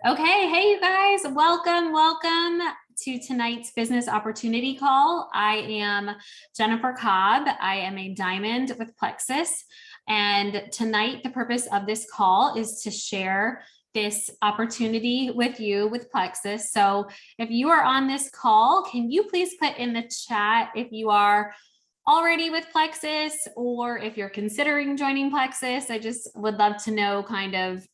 Okay, hey you guys, welcome to tonight's business opportunity call. I am Jennifer Cobb. I am a diamond with Plexus. And tonight, the purpose of this call is to share this opportunity with you with Plexus. So if you are on this call, can you please put in the chat if you are already with Plexus or if you're considering joining Plexus? I just would love to know kind of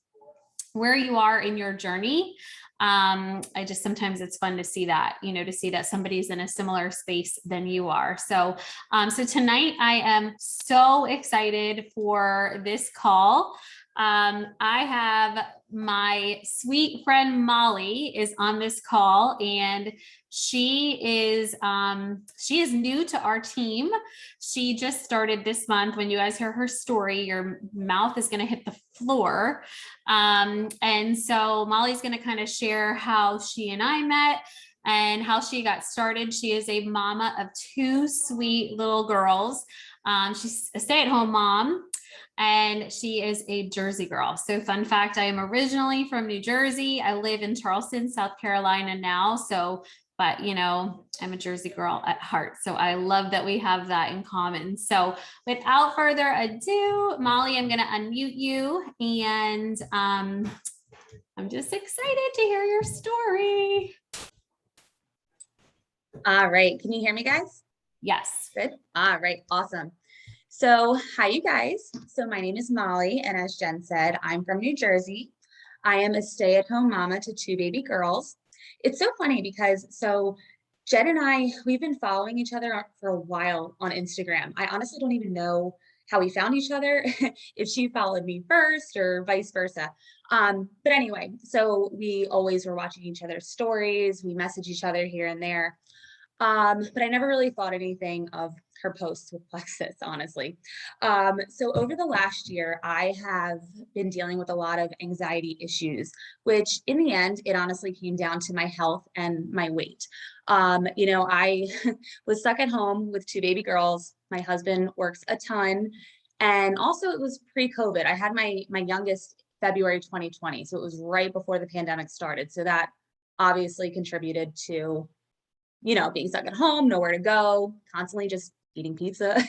where you are in your journey. I just sometimes it's fun to see that, to see that somebody's in a similar space than you are. So tonight I am so excited for this call. I have my sweet friend Molly is on this call, and she is new to our team. She just started this month. When you guys hear her story, your mouth is going to hit the floor. And so Molly's going to kind of share how she and I met and how she got started. She is a mama of two sweet little girls. She's a stay-at-home mom, and she is a Jersey girl. So fun fact, I am originally from New Jersey. I live in Charleston, South Carolina now. But I'm a Jersey girl at heart. So I love that we have that in common. So without further ado, Molly, I'm going to unmute you, and I'm just excited to hear your story. All right. Can you hear me, guys? Yes. Good. All right. Awesome. So hi, you guys. So my name is Molly, and as Jen said, I'm from New Jersey. I am a stay-at-home mama to two baby girls. It's so funny because Jen and I, we've been following each other for a while on Instagram. I honestly don't even know how we found each other, if she followed me first or vice versa. But anyway, so we always were watching each other's stories. We message each other here and there. But I never really thought anything of her posts with Plexus, honestly. So over the last year, I have been dealing with a lot of anxiety issues, which in the end, it honestly came down to my health and my weight. I was stuck at home with two baby girls. My husband works a ton. And also it was pre-COVID. I had my youngest February 2020. So it was right before the pandemic started. So that obviously contributed to being stuck at home, nowhere to go, constantly just eating pizza,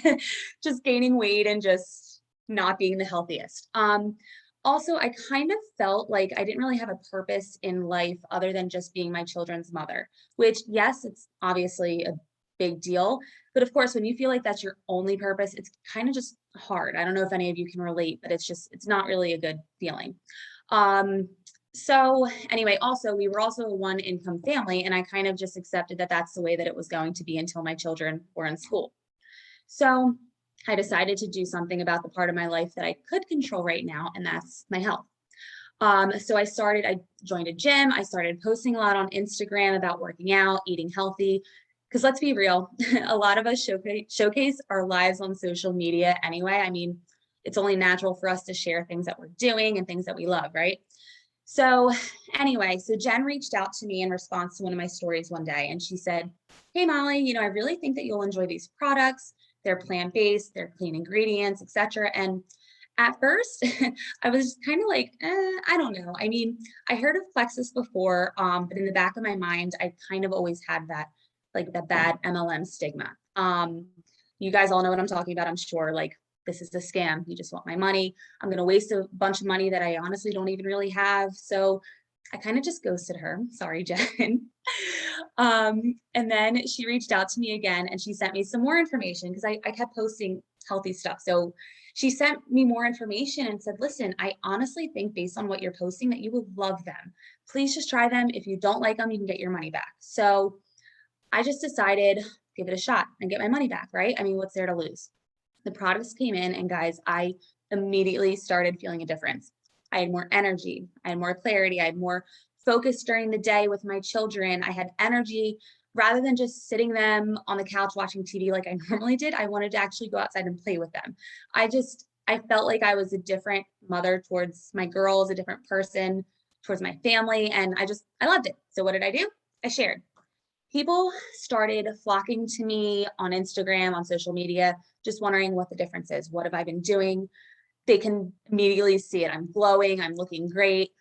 just gaining weight and just not being the healthiest. Also, I kind of felt like I didn't really have a purpose in life other than just being my children's mother, which, yes, it's obviously a big deal. But of course, when you feel like that's your only purpose, it's kind of just hard. I don't know if any of you can relate, but it's not really a good feeling. So anyway, also, we were also a one income family, and I kind of just accepted that that's the way that it was going to be until my children were in school. So I decided to do something about the part of my life that I could control right now, and that's my health. So I joined a gym. I started posting a lot on Instagram about working out, eating healthy, because let's be real, a lot of us showcase our lives on social media anyway. I mean, it's only natural for us to share things that we're doing and things that we love, right? So anyway, Jen reached out to me in response to one of my stories one day, and she said, "Hey, Molly, I really think that you'll enjoy these products. They're plant-based, they're clean ingredients, etc." And at first, I was kind of like, I don't know. I mean, I heard of Plexus before, but in the back of my mind, I kind of always had that, like that bad MLM stigma. You guys all know what I'm talking about, I'm sure. Like, this is a scam. You just want my money. I'm going to waste a bunch of money that I honestly don't even really have. So I kind of just ghosted her. Sorry, Jen. And then she reached out to me again, and she sent me some more information because I kept posting healthy stuff. So she sent me more information and said, "Listen, I honestly think based on what you're posting that you would love them. Please just try them. If you don't like them, you can get your money back." So I just decided, give it a shot and get my money back, right? I mean, what's there to lose? The products came in, and guys, I immediately started feeling a difference. I had more energy, I had more clarity, I had more focus during the day with my children. I had energy rather than just sitting them on the couch watching TV like I normally did. I wanted to actually go outside and play with them. I felt like I was a different mother towards my girls, a different person towards my family, and I loved it. So what did I do? I shared. People started flocking to me on Instagram, on social media, just wondering what the difference is. What have I been doing? They can immediately see it. I'm glowing. I'm looking great.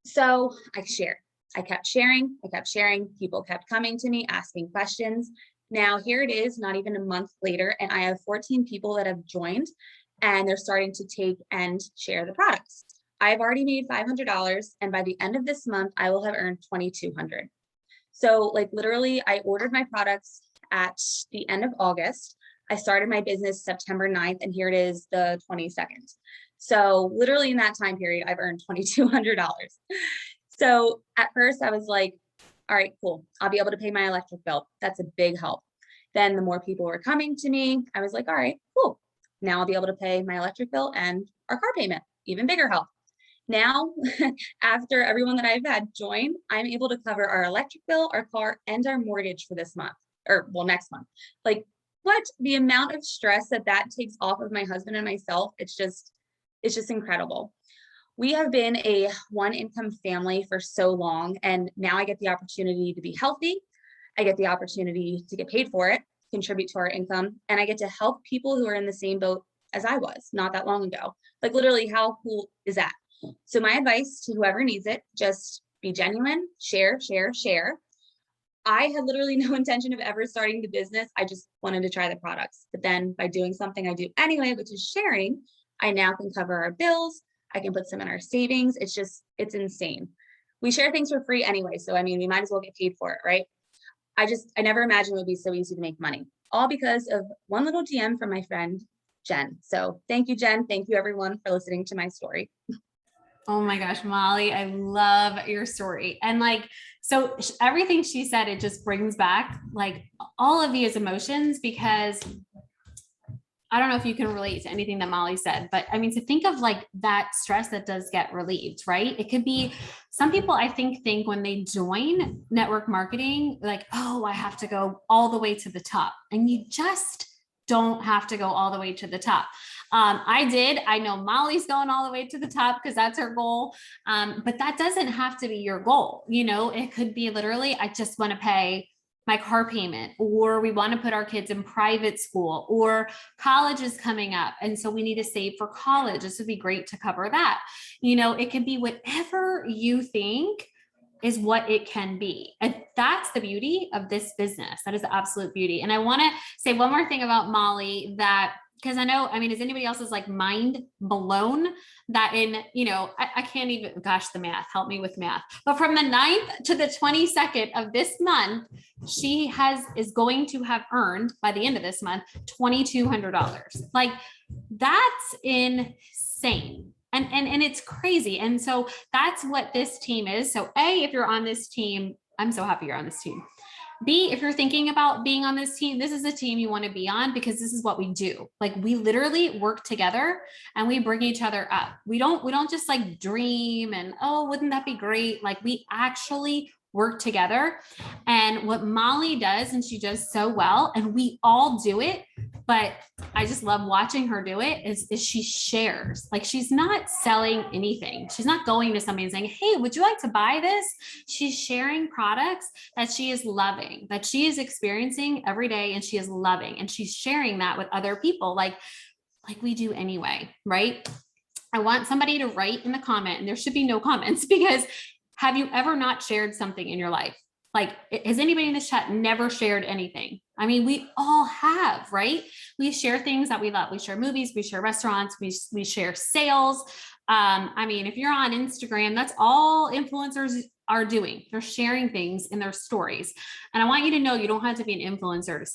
So I shared. I kept sharing. I kept sharing. People kept coming to me, asking questions. Now, here it is, not even a month later, and I have 14 people that have joined and they're starting to take and share the products. I've already made $500, and by the end of this month, I will have earned 2,200. So, like, literally, I ordered my products at the end of August. I started my business September 9th, and here it is the 22nd. So, literally, in that time period, I've earned $2,200. So, at first, I was like, all right, cool. I'll be able to pay my electric bill. That's a big help. Then, the more people were coming to me, I was like, all right, cool. Now I'll be able to pay my electric bill and our car payment. Even bigger help. Now, after everyone that I've had join, I'm able to cover our electric bill, our car, and our mortgage for this month, or well, next month. Like, what the amount of stress that takes off of my husband and myself, it's just incredible. We have been a one income family for so long, and now I get the opportunity to be healthy. I get the opportunity to get paid for it, contribute to our income, and I get to help people who are in the same boat as I was not that long ago. Like, literally, how cool is that? So my advice to whoever needs it, just be genuine, share, share, share. I had literally no intention of ever starting the business. I just wanted to try the products. But then by doing something I do anyway, which is sharing, I now can cover our bills. I can put some in our savings. It's insane. We share things for free anyway. So, I mean, we might as well get paid for it, right? I never imagined it would be so easy to make money, all because of one little DM from my friend, Jen. So thank you, Jen. Thank you, everyone, for listening to my story. Oh my gosh, Molly, I love your story. And like, so everything she said, it just brings back like all of these emotions, because I don't know if you can relate to anything that Molly said, but I mean, to think of like that stress that does get relieved, right? It could be, some people I think when they join network marketing, like, oh, I have to go all the way to the top. And you just don't have to go all the way to the top. I know Molly's going all the way to the top because that's her goal. But that doesn't have to be your goal. You know, it could be literally, I just want to pay my car payment, or we want to put our kids in private school, or college is coming up, and so we need to save for college. This would be great to cover that. You know, it could be whatever you think is what it can be. And that's the beauty of this business. That is the absolute beauty. And I want to say one more thing about Molly, that because I know, I mean, is anybody else's like mind blown that in, you know, I can't even, gosh, the math, help me with math. But from the 9th to the 22nd of this month, she is going to have earned by the end of this month, $2,200. Like, that's insane. And it's crazy. And so that's what this team is. So A, if you're on this team, I'm so happy you're on this team. B, if you're thinking about being on this team, this is a team you want to be on, because this is what we do. Like, we literally work together and we bring each other up. We don't just like dream and, oh, wouldn't that be great? Like, we actually work together. And what Molly does, and she does so well, and we all do it, but I just love watching her do it, is she shares. Like, she's not selling anything. She's not going to somebody and saying, hey, would you like to buy this? She's sharing products that she is loving, that she is experiencing every day, and she is loving, and she's sharing that with other people, like we do anyway, right? I want somebody to write in the comment, and there should be no comments, because have you ever not shared something in your life? Like, has anybody in this chat never shared anything? I mean, we all have, right? We share things that we love. We share movies, we share restaurants, we share sales. I mean, if you're on Instagram, that's all influencers are doing. They're sharing things in their stories. And I want you to know, you don't have to be an influencer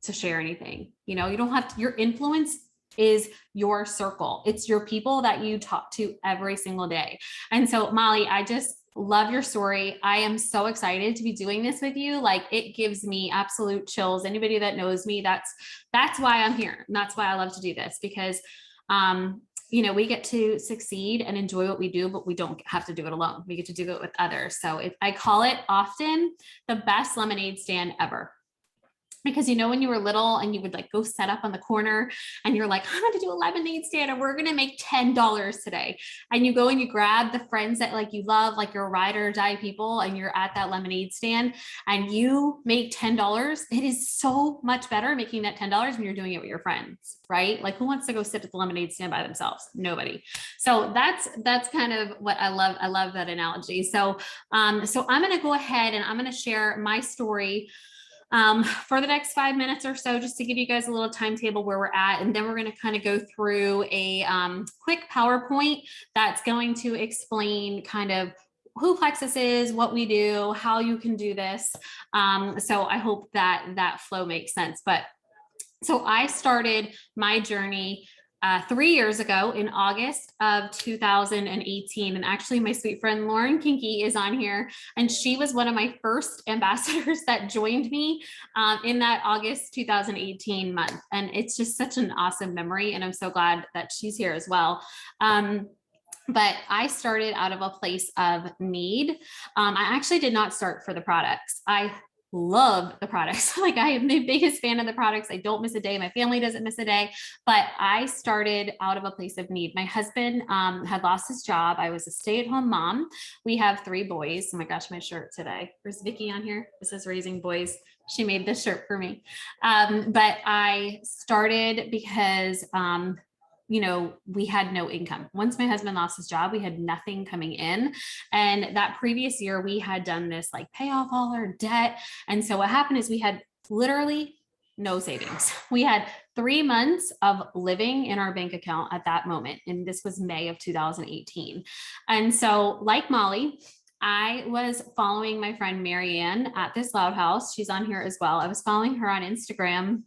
to share anything. You know, you don't have to, your influence is your circle. It's your people that you talk to every single day. And so, Molly, I just love your story. I am so excited to be doing this with you. Like, it gives me absolute chills. Anybody that knows me, that's why I'm here. And that's why I love to do this, because, you know, we get to succeed and enjoy what we do, but we don't have to do it alone. We get to do it with others. So I call it often the best lemonade stand ever. Because, when you were little and you would like go set up on the corner and you're like, I'm going to do a lemonade stand and we're going to make $10 today. And you go and you grab the friends that like you love, like your ride or die people, and you're at that lemonade stand and you make $10. It is so much better making that $10 when you're doing it with your friends, right? Like who wants to go sit at the lemonade stand by themselves? Nobody. So that's kind of what I love. I love that analogy. So I'm going to go ahead and I'm going to share my story for the next 5 minutes or so, just to give you guys a little timetable where we're at. And then we're going to kind of go through a quick PowerPoint that's going to explain kind of who Plexus is, what we do, how you can do this. So I hope that flow makes sense. But so I started my journey 3 years ago in August of 2018. And actually my sweet friend, Lauren Kinky, is on here. And she was one of my first ambassadors that joined me in that August 2018 month. And it's just such an awesome memory. And I'm so glad that she's here as well. But I started out of a place of need. I actually did not start for the products. I love the products. Like I am the biggest fan of the products. I don't miss a day. My family doesn't miss a day, but I started out of a place of need. My husband had lost his job. I was a stay-at-home mom. We have 3 boys. Oh my gosh, my shirt today. Where's Vicky on here? This is Raising Boys. She made this shirt for me. But I started because we had no income. Once my husband lost his job, we had nothing coming in. And that previous year, we had done this like pay off all our debt. And so what happened is we had literally no savings. We had 3 months of living in our bank account at that moment. And this was May of 2018. And so like Molly, I was following my friend Marianne at this Loud House. She's on here as well. I was following her on Instagram,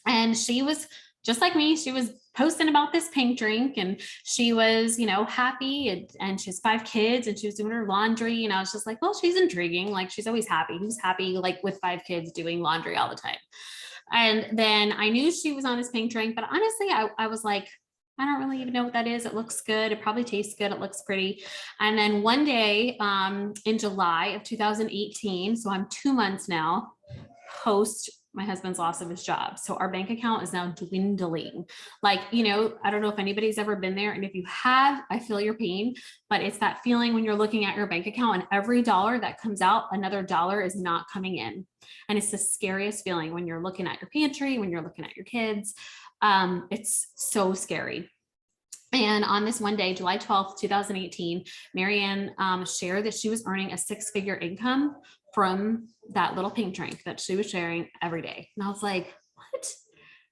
and she was just like me. She was posting about this pink drink, and she was, happy, and she has 5 kids, and she was doing her laundry. And I was just like, well, she's intriguing. Like she's always happy. Who's happy, like with 5 kids doing laundry all the time? And then I knew she was on this pink drink, but honestly, I was like, I don't really even know what that is. It looks good. It probably tastes good. It looks pretty. And then one day in July of 2018, so I'm 2 months now post my husband's loss of his job. So our bank account is now dwindling. Like, I don't know if anybody's ever been there. And if you have, I feel your pain, but it's that feeling when you're looking at your bank account and every dollar that comes out, another dollar is not coming in. And it's the scariest feeling when you're looking at your pantry, when you're looking at your kids. It's so scary. And on this one day, July 12th, 2018, Marianne shared that she was earning a 6-figure income from that little pink drink that she was sharing every day. And I was like, what?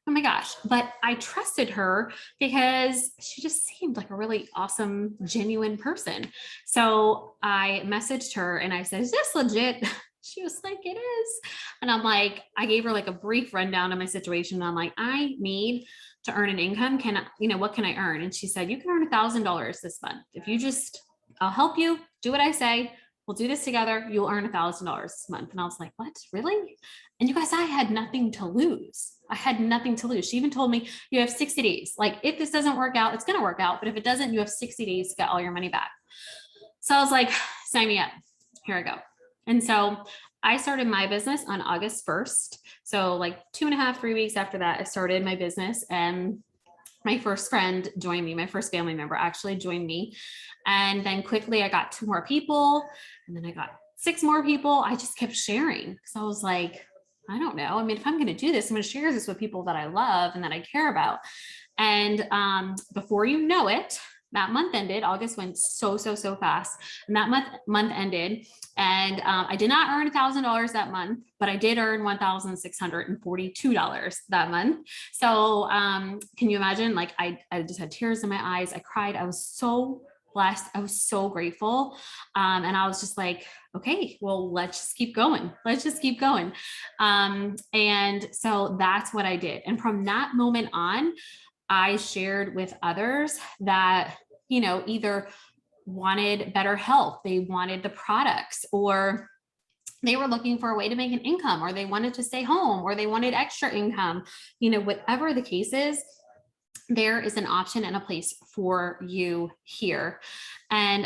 Oh my gosh. But I trusted her because she just seemed like a really awesome, genuine person. So I messaged her and I said, is this legit? She was like, it is. And I'm like, I gave her like a brief rundown of my situation. And I'm like, I need to earn an income. What can I earn? And she said, you can earn $1,000 this month. If you I'll help you, do what I say. We'll do this together. You'll earn $1,000 this month. And I was like, what, really? And you guys, I had nothing to lose. I had nothing to lose. She even told me you have 60 days. Like if this doesn't work out, it's going to work out. But if it doesn't, you have 60 days to get all your money back. So I was like, sign me up. Here I go. And so I started my business on August 1st. So like 2.5, 3 weeks after that, I started my business, and my first friend joined me. My first family member actually joined me. And then quickly I got 2 more people, and then I got 6 more people. I just kept sharing. So I was like, I don't know. I mean, if I'm going to do this, I'm going to share this with people that I love and that I care about. And before you know it, that month ended. August went so fast. And that month ended. And I did not earn $1,000 that month, but I did earn $1,642 that month. So can you imagine? Like I just had tears in my eyes. I cried. I was so blessed. I was so grateful. And I was just like, okay, well, let's just keep going. Let's just keep going. And so that's what I did. And from that moment on, I shared with others that, either wanted better health, they wanted the products, or they were looking for a way to make an income, or they wanted to stay home, or they wanted extra income, whatever the case is. there is an option and a place for you here. And,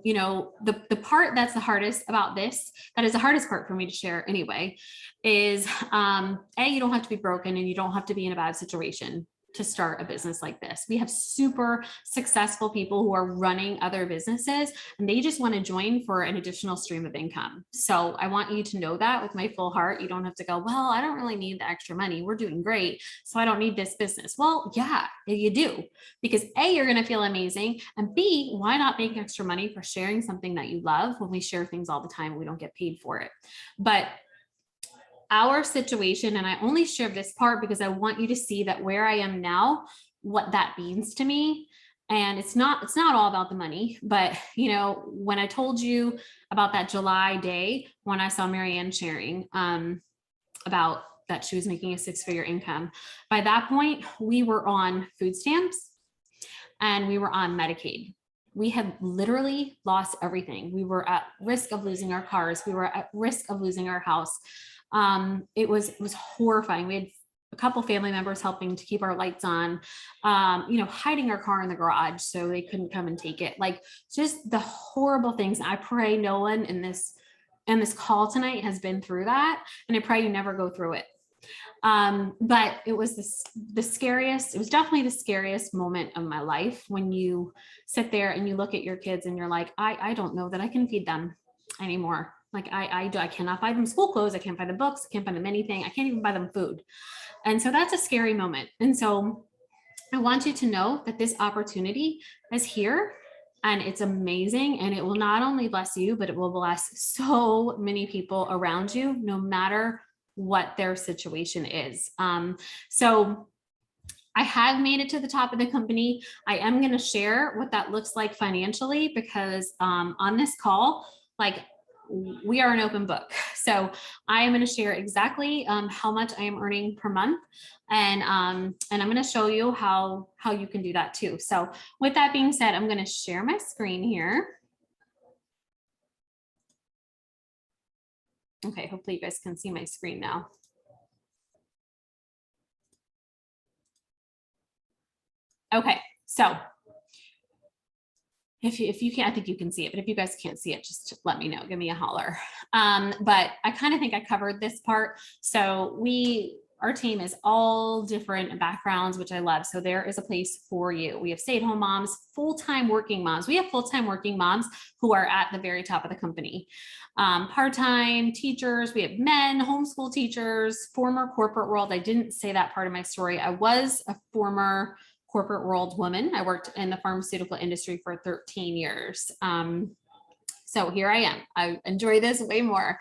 the part that's the hardest about this, that is the hardest part for me to share anyway, is you don't have to be broken and you don't have to be in a bad situation to start a business like this. We have super successful people who are running other businesses and they just want to join for an additional stream of income. So I want you to know that with my full heart. You don't have to go, well, I don't really need the extra money. We're doing great, so I don't need this business. Well, yeah, you do, because A, you're going to feel amazing. And B, why not make extra money for sharing something that you love when we share things all the time, we don't get paid for it. But our situation, and I only share this part because I want you to see that where I am now, what that means to me. And it's not all about the money, but when I told you about that July day when I saw Marianne sharing about that she was making a 6-figure income, by that point we were on food stamps and we were on Medicaid. We had literally lost everything. We were at risk of losing our cars. We were at risk of losing our house. It was horrifying. We had a couple family members helping to keep our lights on, hiding our car in the garage so they couldn't come and take it. Like, just the horrible things. I pray no one in this call tonight has been through that. And I pray you never go through it. But it was the scariest, it was definitely the scariest moment of my life when you sit there and you look at your kids and you're like, I don't know that I can feed them anymore. Like I cannot buy them school clothes. I can't buy them books. I can't buy them anything. I can't even buy them food. And so that's a scary moment. And so I want you to know that this opportunity is here and it's amazing. And it will not only bless you, but it will bless so many people around you, no matter what their situation is. So I have made it to the top of the company. I am going to share what that looks like financially because on this call, like, we are an open book. So I am going to share exactly how much I am earning per month. And I'm going to show you how you can do that too. So with that being said, I'm going to share my screen here. Okay, hopefully you guys can see my screen now. Okay, so if you can't, I think you can see it, but if you guys can't see it, just let me know, give me a holler. But I kind of think I covered this part. So our team is all different backgrounds, which I love. So there is a place for you. We have stay-at-home moms, full-time working moms. We have full-time working moms who are at the very top of the company. Part-time teachers, we have men, homeschool teachers, former corporate world. I didn't say that part of my story. I was a former corporate world woman. I worked in the pharmaceutical industry for 13 years. So here I am. I enjoy this way more.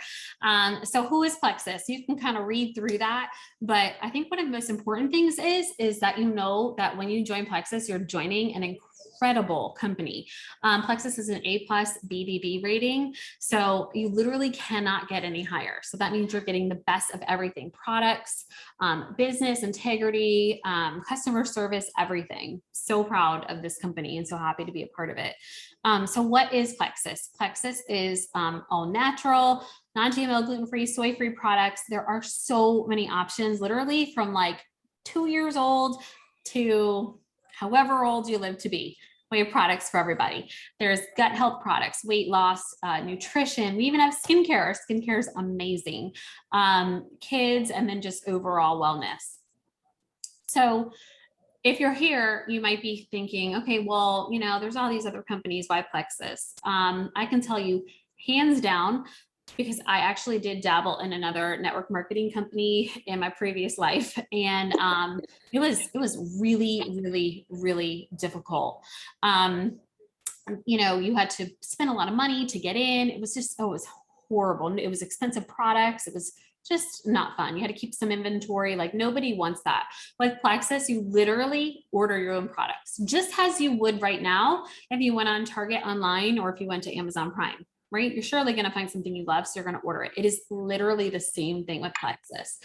So who is Plexus? You can kind of read through that, but I think one of the most important things is that you know that when you join Plexus, you're joining an incredible company. Plexus is an A+ BBB rating. So you literally cannot get any higher. So that means you're getting the best of everything: products, business integrity, customer service, everything. So proud of this company and so happy to be a part of it. So what is Plexus? Plexus is all natural, non-GMO, gluten-free, soy-free products. There are so many options, literally from like 2 years old to however old you live to be. We have products for everybody. There's gut health products, weight loss, nutrition. We even have skincare. Our skincare is amazing. Kids, and then just overall wellness. So if you're here, you might be thinking, okay, well, there's all these other companies. Why Plexus? I can tell you hands down, because I actually did dabble in another network marketing company in my previous life. And it was really, really, really difficult. You had to spend a lot of money to get in. It was just, it was horrible. It was expensive products. It was just not fun. You had to keep some inventory. Like, nobody wants that. With Plexus, you literally order your own products, just as you would right now if you went on Target online or if you went to Amazon Prime, right? You're surely going to find something you love, so you're going to order it. It is literally the same thing with Plexus.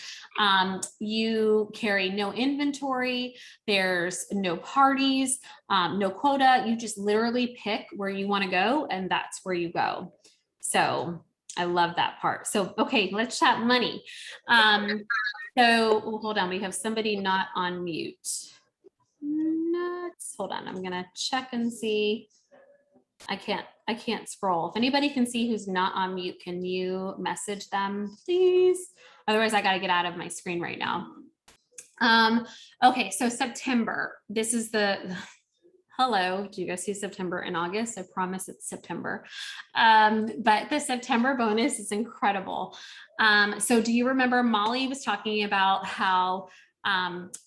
You carry no inventory. There's no parties, no quota. You just literally pick where you want to go, and that's where you go. So I love that part. So, okay, let's chat money. Hold on. We have somebody not on mute. nuts. Hold on, I'm gonna check and see. I can't scroll. If anybody can see who's not on mute, can you message them, please? Otherwise, I got to get out of my screen right now. Okay, so September. This is the hello. Do you guys see September and August? I promise it's September. But the September bonus is incredible. So do you remember Molly was talking about how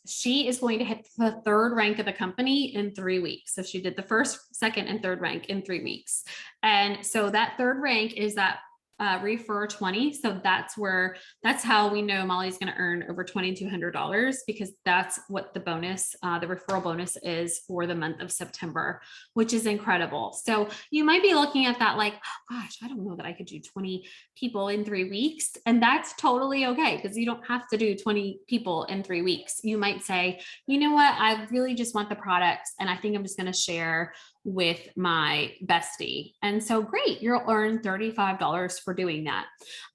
she is going to hit the third rank of the company in 3 weeks. So she did the first, second, and third rank in 3 weeks. And so that third rank is that refer 20. So that's how we know Molly's going to earn over $2,200, because that's what the bonus, the referral bonus is for the month of September, which is incredible. So you might be looking at that like, oh gosh, I don't know that I could do 20 people in 3 weeks. And that's totally okay, because you don't have to do 20 people in 3 weeks. You might say, you know what, I really just want the products, and I think I'm just going to share with my bestie. And so great, you'll earn $35 for doing that.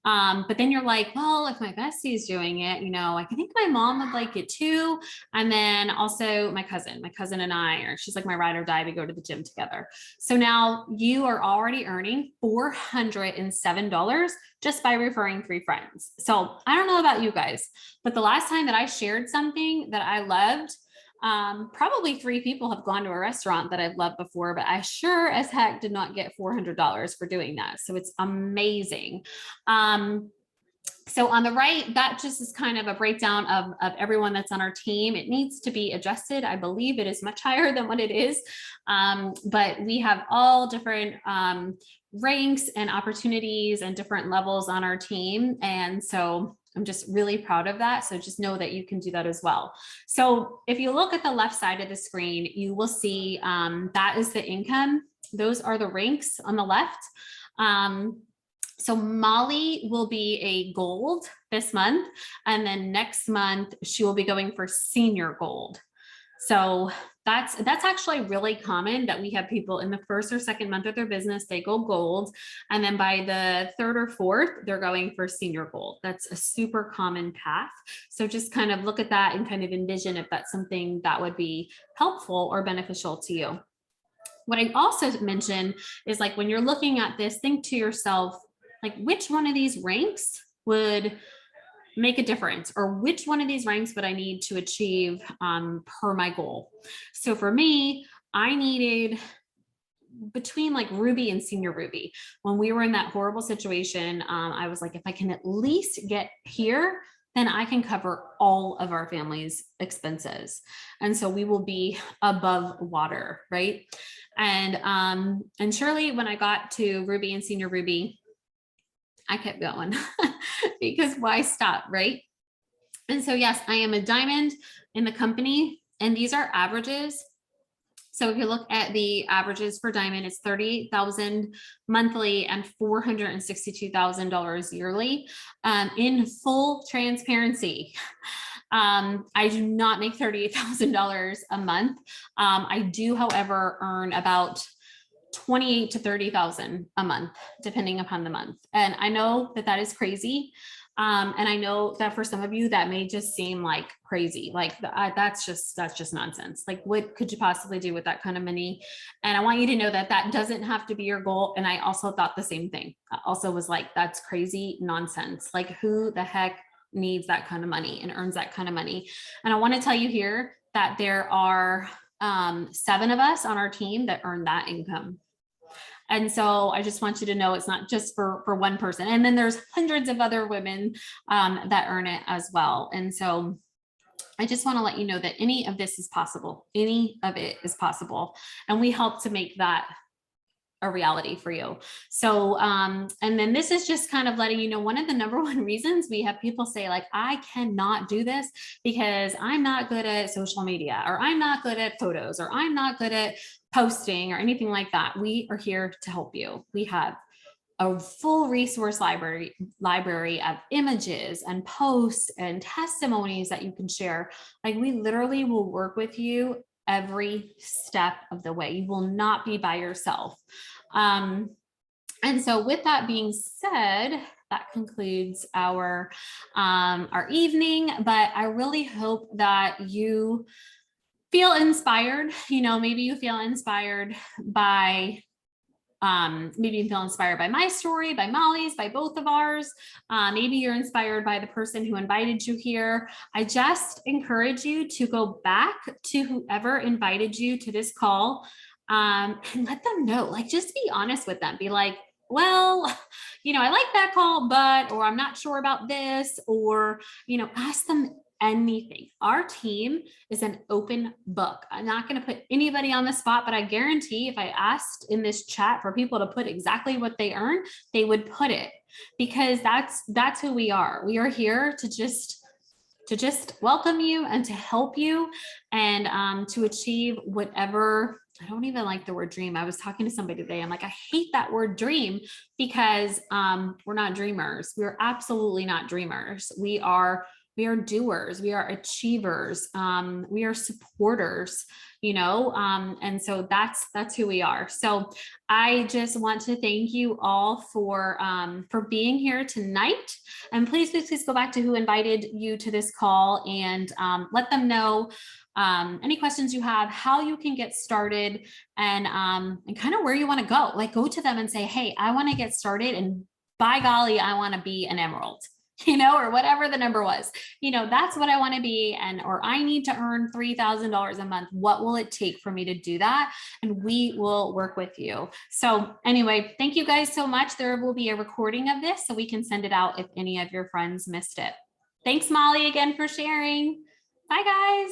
But then you're like, well, if my bestie is doing it, I think my mom would like it too. And then also my cousin and I she's like my ride or die. We go to the gym together. So now you are already earning $407 just by referring 3 friends. So I don't know about you guys, but the last time that I shared something that I loved, probably 3 people have gone to a restaurant that I've loved before, but I sure as heck did not get $400 for doing that. So it's amazing. So on the right, that just is kind of a breakdown of everyone that's on our team. It needs to be adjusted. I believe it is much higher than what it is. But we have all different ranks and opportunities and different levels on our team. And so I'm just really proud of that. So just know that you can do that as well. So if you look at the left side of the screen, you will see that is the income. Those are the ranks on the left. So Molly will be a gold this month, and then next month she will be going for senior gold. So that's actually really common that we have people in the first or second month of their business, they go gold. And then by the third or fourth, they're going for senior gold. That's a super common path. So just kind of look at that and kind of envision if that's something that would be helpful or beneficial to you. What I also mentioned is, like, when you're looking at this, think to yourself, like, which one of these ranks would make a difference, or which one of these ranks would I need to achieve per my goal? So for me, I needed between like Ruby and senior Ruby. When we were in that horrible situation, I was like, if I can at least get here, then I can cover all of our family's expenses. And so we will be above water, right? And surely when I got to Ruby and senior Ruby, I kept going because why stop, right? And so, yes, I am a diamond in the company, and these are averages. So if you look at the averages for diamond, it's $38,000 monthly and $462,000 yearly. In full transparency, I do not make $38,000 a month. I do, however, earn about 28 to 30,000 a month, depending upon the month. And I know that that is crazy. And I know that for some of you that may just seem like crazy, like that's just nonsense. Like, what could you possibly do with that kind of money? And I want you to know that that doesn't have to be your goal. And I also thought the same thing. I also was like, that's crazy nonsense. Like, who the heck needs that kind of money and earns that kind of money? And I want to tell you here that there are 7 of us on our team that earn that income. And so I just want you to know it's not just for one person. And then there's hundreds of other women that earn it as well. And so I just want to let you know that any of this is possible. Any of it is possible. And we help to make that a reality for you. So, and then this is just kind of letting you know, one of the #1 reasons we have people say, like, I cannot do this because I'm not good at social media, or I'm not good at photos, or I'm not good at posting, or anything like that. We are here to help you. We have a full resource library of images and posts and testimonies that you can share. Like, we literally will work with you every step of the way. You will not be by yourself. And so with that being said, that concludes our evening, but I really hope that you feel inspired, maybe you feel inspired by maybe you feel inspired by my story, by Molly's, by both of ours. Maybe you're inspired by the person who invited you here. I just encourage you to go back to whoever invited you to this call, and let them know, like, just be honest with them. Be like, well, I like that call, or I'm not sure about this, or, ask them anything. Our team is an open book. I'm not going to put anybody on the spot, but I guarantee if I asked in this chat for people to put exactly what they earn, they would put it, because that's who we are. We are here to just welcome you and to help you, and to achieve whatever. I don't even like the word dream. I was talking to somebody today. I'm like, I hate that word dream, because we're not dreamers. We're absolutely not dreamers. We are doers. We are achievers. We are supporters, and so that's who we are. So I just want to thank you all for being here tonight. And please go back to who invited you to this call, and let them know any questions you have, how you can get started, and kind of where you want to go. Like, go to them and say, hey, I want to get started, and by golly, I want to be an emerald, or whatever the number was, that's what I want to be. Or I need to earn $3,000 a month. What will it take for me to do that? And we will work with you. So anyway, thank you guys so much. There will be a recording of this, so we can send it out if any of your friends missed it. Thanks, Molly, again for sharing. Bye, guys.